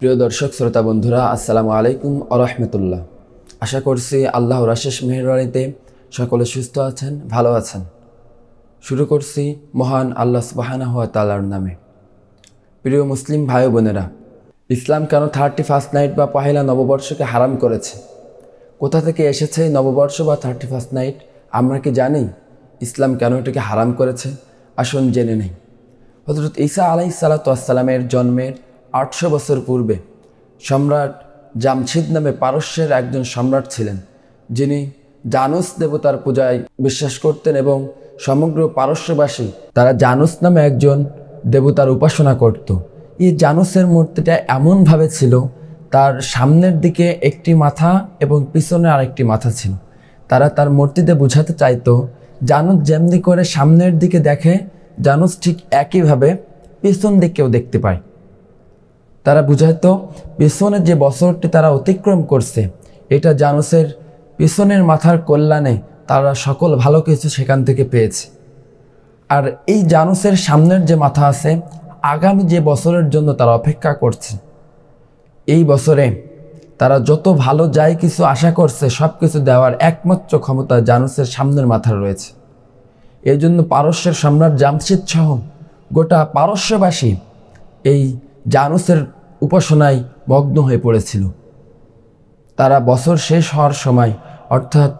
প্রিয় দর্শক শ্রোতা বন্ধুরা, আসসালামু আলাইকুম ওয়া রাহমাতুল্লাহ। আশা করছি আল্লাহর অশেষ মেহেরবানিতে সকলে সুস্থ আছেন, ভালো আছেন। শুরু করছি মহান আল্লাহ সুবহানাহু ওয়া তাআলার নামে। প্রিয় মুসলিম ভাই বোনেরা, ইসলাম কেন 31st নাইট বা পহেলা নববর্ষকে হারাম করেছে? কোথা থেকে এসেছে এই নববর্ষ বা 31st নাইট? আমরা কি জানি ইসলাম কেন এটাকে হারাম করেছে? আসুন জেনে নেই। হযরত ঈসা আলাইহিস সালাতু ওয়াস সালামের জন্মের 800 বছর পূর্বে সম্রাট জামশিদ নামে পারস্যের একজন সম্রাট ছিলেন, যিনি জানুস দেবতার পূজায় বিশ্বাস করতেন এবং সমগ্র পারস্যবাসী তারা জানুস নামে একজন দেবতার উপাসনা করত। এই জানুসের মূর্তিটা এমনভাবে ছিল, তার সামনের দিকে একটি মাথা এবং পিছনে আরেকটি মাথা ছিল। তারা তার মূর্তিতে বোঝাতে চাইতো জানুস যেমনি করে সামনের দিকে দেখে, জানুস ঠিক একইভাবে পিছন দিকেও দেখতে পায়। তারা বুঝাইতো পিছনের যে বছরটি তারা অতিক্রম করছে, এটা জানুসের পিছনের মাথার কল্যাণে তারা সকল ভালো কিছু সেখান থেকে পেয়েছে। আর এই জানুসের সামনের যে মাথা আছে, আগামী যে বছরের জন্য তারা অপেক্ষা করছে, এই বছরে তারা যত ভালো যাই কিছু আশা করছে সব কিছু দেওয়ার একমাত্র ক্ষমতা জানুসের সামনের মাথার রয়েছে। এই জন্য পারস্যের সম্রাট জামশিদ সহ গোটা পারস্যবাসী এই জানুসের উপাসনায় মগ্ন হয়ে পড়েছিল। তারা বছর শেষ হওয়ার সময়, অর্থাৎ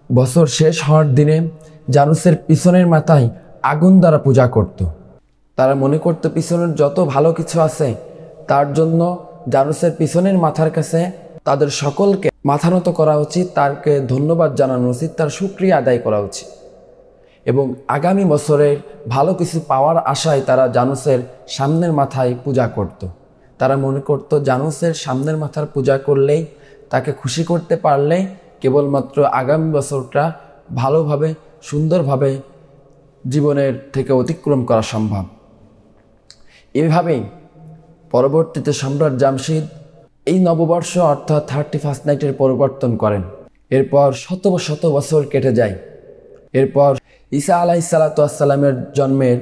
বছর শেষ হওয়ার দিনে জানুসের পিছনের মাথায় আগুন দ্বারা পূজা করত। তারা মনে করত পিছনের যত ভালো কিছু আছে তার জন্য জানুসের পিছনের মাথার কাছে তাদের সকলকে মাথা নত করা উচিত, তারকে ধন্যবাদ জানানো উচিত, তার শুকরিয়া আদায় করা উচিত। এবং আগামী বছরের ভালো কিছু পাওয়ার আশায় তারা জানুসের সামনের মাথায় পূজা করত। তারা মনে করত জানুসের সামনের মাথার পূজা করলেই, তাকে খুশি করতে পারলে কেবলমাত্র আগামী বছরটা ভালোভাবে সুন্দরভাবে জীবনের থেকে অতিক্রম করা সম্ভব। এভাবেই পরবর্তীতে সম্রাট জামশিদ এই নববর্ষ অর্থাৎ 31st নাইটের পরিবর্তন করেন। এরপর শত শত বছর কেটে যায়। এরপর ঈসা আলাইহিস সালাতু ওয়াস সালামের জন্মের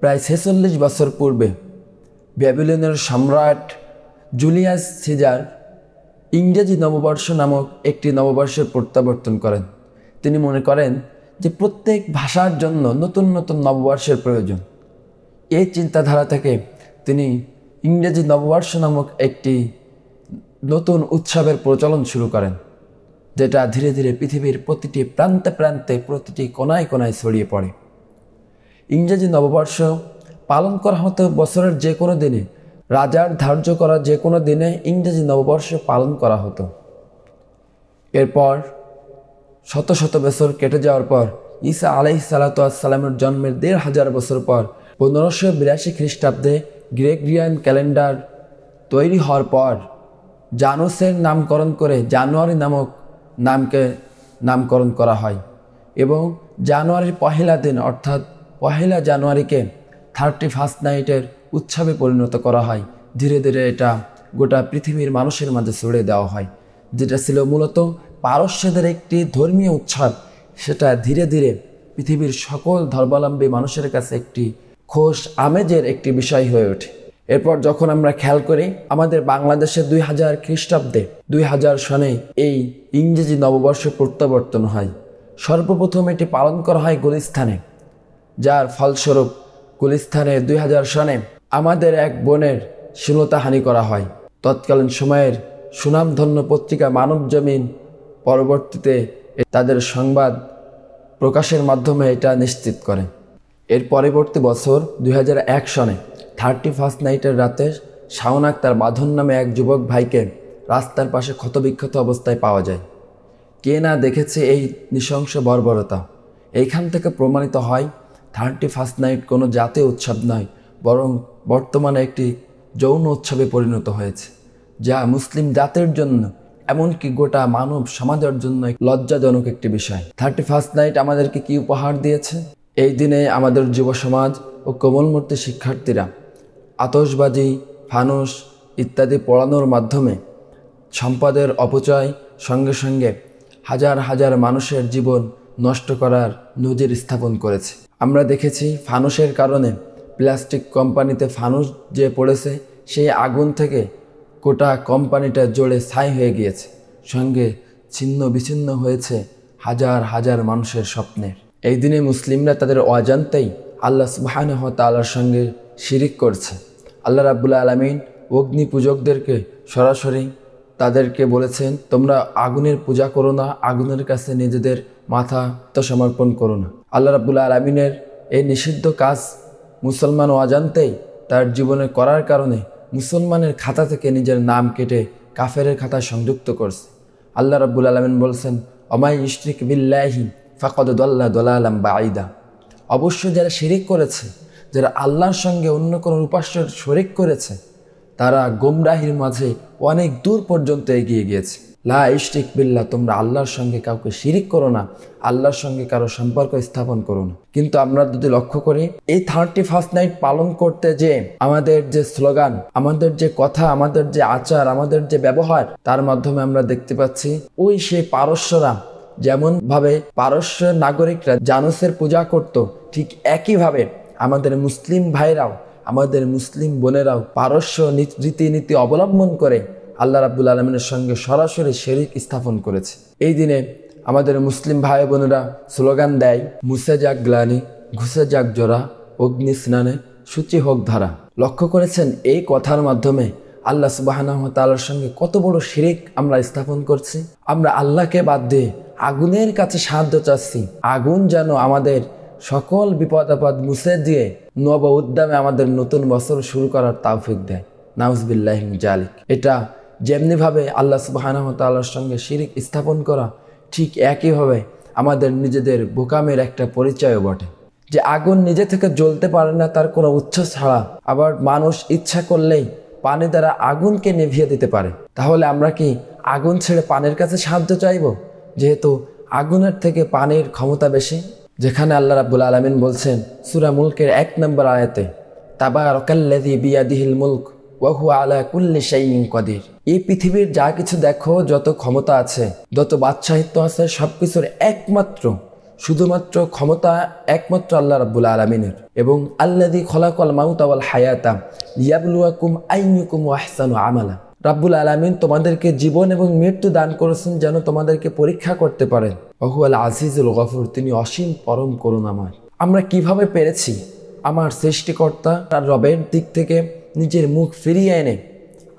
প্রায় 46 বছর পূর্বে ব্যাবিলনের সম্রাট জুলিয়াস সিজার ইংরেজি নববর্ষ নামক একটি নববর্ষের প্রত্যাবর্তন করেন। তিনি মনে করেন যে প্রত্যেক ভাষার জন্য নতুন নতুন নববর্ষের প্রয়োজন। এই চিন্তাধারা থেকে তিনি ইংরেজি নববর্ষ নামক একটি নতুন উৎসবের প্রচলন শুরু করেন, যেটা ধীরে ধীরে পৃথিবীর প্রতিটি প্রান্তে প্রান্তে প্রতিটি কোনায় কোনায় ছড়িয়ে পড়ে। ইংরেজি নববর্ষ পালন করা হতো বছরের যে কোনো দিনে, রাজার ধার্য করা যে কোনো দিনে ইংরেজি নববর্ষ পালন করা হতো। এরপর শত শত বছর কেটে যাওয়ার পর ঈসা আলাইহিস সালাতু ওয়াস সালামের জন্মের 1500 বছর পর 1582 খ্রিস্টাব্দে গ্রেগরিয়ান ক্যালেন্ডার তৈরি হওয়ার পর জানুসের নামকরণ করে জানুয়ারি নামক নামকে নামকরণ করা হয় এবং জানুয়ারির পহেলা দিন অর্থাৎ পহেলা জানুয়ারিকে 31st নাইটের উৎসবে পরিণত করা হয়। ধীরে ধীরে এটা গোটা পৃথিবীর মানুষের মাঝে ছড়িয়ে দেওয়া হয়। যেটা ছিল মূলত পারস্যদের একটি ধর্মীয় উৎসব, সেটা ধীরে ধীরে পৃথিবীর সকল ধর্মাবলম্বী মানুষের কাছে একটি খোশ আমেজের একটি বিষয় হয়ে ওঠে। এরপর যখন আমরা খেয়াল করি আমাদের বাংলাদেশে 2000 খ্রিস্টাব্দে 2000 সনে এই ইংরেজি নববর্ষ প্রত্যাবর্তন হয়। সর্বপ্রথম এটি পালন করা হয় গুলিস্তানে, যার ফলস্বরূপ গুলিস্তানে 2000 সনে আমাদের এক বোনের শ্লীলতাহানি করা হয়। তৎকালীন সময়ের সুনামধন্য পত্রিকা মানবজমিন পরবর্তীতে তাদের সংবাদ প্রকাশের মাধ্যমে এটা নিশ্চিত করে। এর পরবর্তী বছর 2001 সনে 31st নাইটের রাতে শাওন আক্তার বাঁধন নামে এক যুবক ভাইকে রাস্তার পাশে ক্ষতবিক্ষত অবস্থায় পাওয়া যায়। কে না দেখেছে এই নৃশংস বর্বরতা? এইখান থেকে প্রমাণিত হয় 31st নাইট কোনো জাতীয় উৎসব নয়, বরং বর্তমানে একটি যৌন উৎসবে পরিণত হয়েছে, যা মুসলিম জাতির জন্য এমনকি গোটা মানব সমাজের জন্য লজ্জাজনক একটি বিষয়। 31st নাইট আমাদেরকে কি উপহার দিয়েছে? এই দিনে আমাদের যুব সমাজ ও কোমলমূর্তি শিক্ষার্থীরা আতশবাজি, ফানুস ইত্যাদি পোড়ানোর মাধ্যমে সম্পদের অপচয় সঙ্গে সঙ্গে হাজার হাজার মানুষের জীবন নষ্ট করার নজির স্থাপন করেছে। আমরা দেখেছি ফানুসের কারণে প্লাস্টিক কোম্পানিতে ফানুস যে পড়েছে, সেই আগুন থেকে গোটা কোম্পানিটা জোরে ছাই হয়ে গিয়েছে, সঙ্গে ছিন্ন বিচ্ছিন্ন হয়েছে হাজার হাজার মানুষের স্বপ্নের। এই দিনে মুসলিমরা তাদের অজান্তেই আল্লাহ সুবহানাহু ওয়া তাআলার সঙ্গে শিরিক করছে। আল্লাহ রাব্বুল আলামিন অগ্নি পূজকদেরকে সরাসরি তাদেরকে বলেছেন, তোমরা আগুনের পূজা করো না, আগুনের কাছে নিজেদের মাথা সমর্পণ করো না। আল্লাহ রাব্বুল আলামিনের এই নিষিদ্ধ কাজ মুসলমান অজান্তেই তার জীবনে করার কারণে মুসলমানের খাতা থেকে নিজের নাম কেটে কাফেরের খাতায় সংযুক্ত করছে। আল্লাহ রাব্বুল আলামিন বলছেন, অমাই ইশরিক বিল্লাহি ফাকাদ দাল্লা দালালাম বাঈদা। অবশ্যই যারা শিরিক করেছে, যারা আল্লাহর সঙ্গে অন্য কোনো উপাস্যের শরিক করেছে, তারা গোমরাহির মাঝে অনেক দূর পর্যন্ত এগিয়ে গিয়েছে। লা ইশরিক বিল্লাহ, তোমরা আল্লাহর সঙ্গে কাউকে শিরিক করো না, আল্লাহর সঙ্গে কারো সম্পর্ক স্থাপন করো না। কিন্তু আমরা যদি লক্ষ্য করি, এই 31st নাইট পালন করতে যে আমাদের যে স্লোগান, আমাদের যে কথা, আমাদের যে আচার, আমাদের যে ব্যবহার, তার মাধ্যমে আমরা দেখতে পাচ্ছি ওই সেই পারস্যরা যেমন ভাবে পারস্য নাগরিকরা জানুসের পূজা করত, ঠিক একইভাবে আমাদের মুসলিম ভাইরাও, আমাদের মুসলিম বোনেরাও পারস্য রীতিনীতি অবলম্বন করে আল্লাহ রাব্বুল আলামিনের সঙ্গে সরাসরি শিরিক স্থাপন করেছে। এই দিনে আমাদের মুসলিম ভাই বোনেরা স্লোগান দেয়, মুছে যাক গ্লানি, ঘুষে যাক জোড়া, অগ্নি স্নানে সূচি হোক ধারা। লক্ষ্য করেছেন এই কথার মাধ্যমে আল্লাহ সুবহানাহু ওয়া তাআলার সঙ্গে কত বড় শিরিক আমরা স্থাপন করছি। আমরা আল্লাহকে বাদ দিয়ে আগুনের কাছে সাহায্য চাচ্ছি। আগুন যেন আমাদের সকল বিপদ আপদ মুছে দিয়ে নব উদ্যমে আমাদের নতুন বছর শুরু করার তৌফিক দেয়। নাউজুবিল্লাহি মিন জালিক। এটা যেমনিভাবে আল্লাহ সুবহানাহু ওয়া তাআলার সঙ্গে শিরিক স্থাপন করা, ঠিক একইভাবে আমাদের নিজেদের বোকামের একটা পরিচয়ও বটে। যে আগুন নিজে থেকে জ্বলতে পারে না তার কোনো উৎস ছাড়া, আবার মানুষ ইচ্ছা করলেই পানি দ্বারা আগুনকে নিভিয়ে দিতে পারে। তাহলে আমরা কি আগুন ছেড়ে পানির কাছে সাহায্য চাইব, যেহেতু আগুনের থেকে পানির ক্ষমতা বেশি? যেখানে আল্লাহ রাব্বুল আলামিন বলছেন সূরা মুলকের 1 নম্বর আয়াতে, তাবারাকাল্লাযী বিয়াদিহিল মুলক ওয়া হুয়া আলা কুল্লি শাইইন কাদির। এই পৃথিবীর যা কিছু দেখো, যত ক্ষমতা আছে, যত বাদশাহিত্য আছে, সবকিছুর শুধুমাত্র ক্ষমতা একমাত্র আল্লাহ রাব্বুল আলামিনের। এবং আল্লাযী খলাকাল মাউতা ওয়াল হায়াতা লিয়াবলুয়াকুম আইয়ুকুম আহসানু আমালা। রাব্বুল আলামিন তোমাদেরকে জীবন এবং মৃত্যু দান করেছেন যেন তোমাদেরকে পরীক্ষা করতে পারেন। ওয়া হুয়াল আজিজুল গফুর, তিনি অসীম পরম করুণাময়। আমরা কিভাবে পেরেছি আমার সৃষ্টিকর্তা তার রবের দিক থেকে নিজের মুখ ফিরিয়ে এনে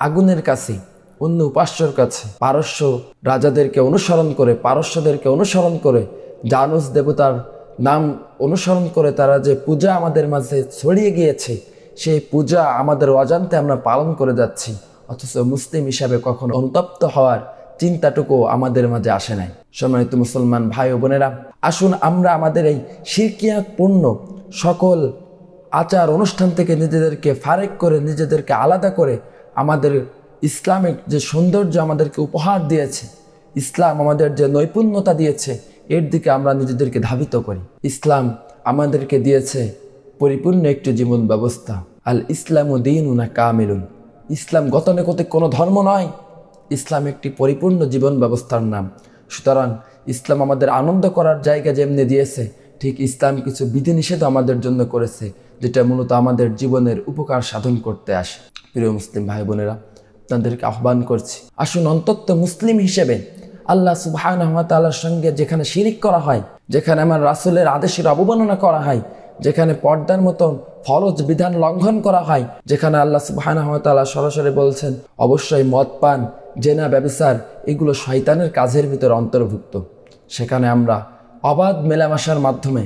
আগুনের কাছে, অন্য উপাস্যর কাছে, পারস্য রাজাদেরকে অনুসরণ করে, পারস্যদেরকে অনুসরণ করে, জানুস দেবতার নাম অনুসরণ করে তারা যে পূজা আমাদের মাঝে ছড়িয়ে গিয়েছে, সেই পূজা আমাদের অজান্তে আমরা পালন করে যাচ্ছি, অথচ মুসলিম হিসাবে কখনো অনুতপ্ত হওয়ার চিন্তাটুকু আমাদের মাঝে আসে নাই। সম্মানিত মুসলমান ভাই ও বোনেরা, আসুন আমরা আমাদের এই শিরকিয়াতপূর্ণ সকল আচার অনুষ্ঠান থেকে নিজেদেরকে ফারেক করে, নিজেদেরকে আলাদা করে, আমাদের ইসলামিক যে সৌন্দর্য আমাদেরকে উপহার দিয়েছে, ইসলাম আমাদের যে নৈপুণ্যতা দিয়েছে, এর দিকে আমরা নিজেদেরকে ধাবিত করি। ইসলাম আমাদেরকে দিয়েছে পরিপূর্ণ একটি জীবন ব্যবস্থা। আল ইসলামু দীনুনা কামিলুন। ইসলাম গতানুগতিক কোনো ধর্ম নয়, ইসলাম একটি পরিপূর্ণ জীবন ব্যবস্থার নাম। সুতরাং ইসলাম আমাদের আনন্দ করার জায়গা যেমনি দিয়েছে, ঠিক ইসলাম কিছু বিধিনিষেধ আমাদের জন্য করেছে, যেটা মূলত আমাদের জীবনের উপকার সাধন করতে আসে। প্রিয় মুসলিম ভাই বোনেরা, আপনাদেরকে আহ্বান করছি, আসুন অন্তত মুসলিম হিসেবে আল্লাহ সুবহানাহু ওয়া তাআলার সঙ্গে যেখানে শিরিক করা হয়, যেখানে আমার রাসূলের আদেশের অবমাননা করা হয়, যেখানে পর্দার মতন ফরজ বিধান লঙ্ঘন করা হয়, যেখানে আল্লাহ সুবহানাহু ওয়া তাআলা সরাসরি বলছেন অবশ্যই মদ পান, জেনা, ব্যভিচার এগুলো শয়তানের কাজের ভিতরে অন্তর্ভুক্ত, সেখানে আমরা অবাধ মেলামেশার মাধ্যমে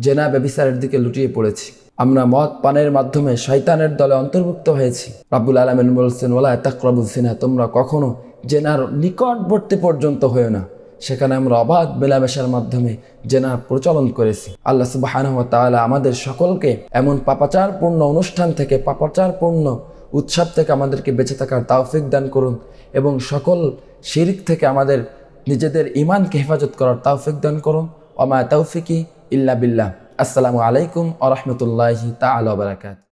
জেনা ব্যভিচারের দিকে লুটিয়ে পড়েছি। আমরা মদ পানের মাধ্যমে শয়তানের দলে অন্তর্ভুক্ত হয়েছি। রাব্বুল আলামিন বলছেন ওয়ালা তাকরাবুজ জিনা, তোমরা কখনো জেনার নিকটবর্তী পর্যন্ত হয়েও না। সেখানে আমরা অবাধ মেলামেশার মাধ্যমে জেনার প্রচলন করেছি। আল্লাহ সুবহানাহু ওয়া তাআলা আমাদের সকলকে এমন পাপাচারপূর্ণ অনুষ্ঠান থেকে, পাপাচারপূর্ণ উৎসব থেকে আমাদেরকে বেঁচে থাকার তৌফিক দান করুন এবং সকল শিরক থেকে আমাদের নিজেদের ঈমানকে হেফাজত করার তৌফিক দান করুন। ওয়া মা তাওফিকি ইল্লা বিল্লাহ। আসসালামু আলাইকুম ওয়া রাহমাতুল্লাহি তাআলা ওয়া বারাকাতুহু।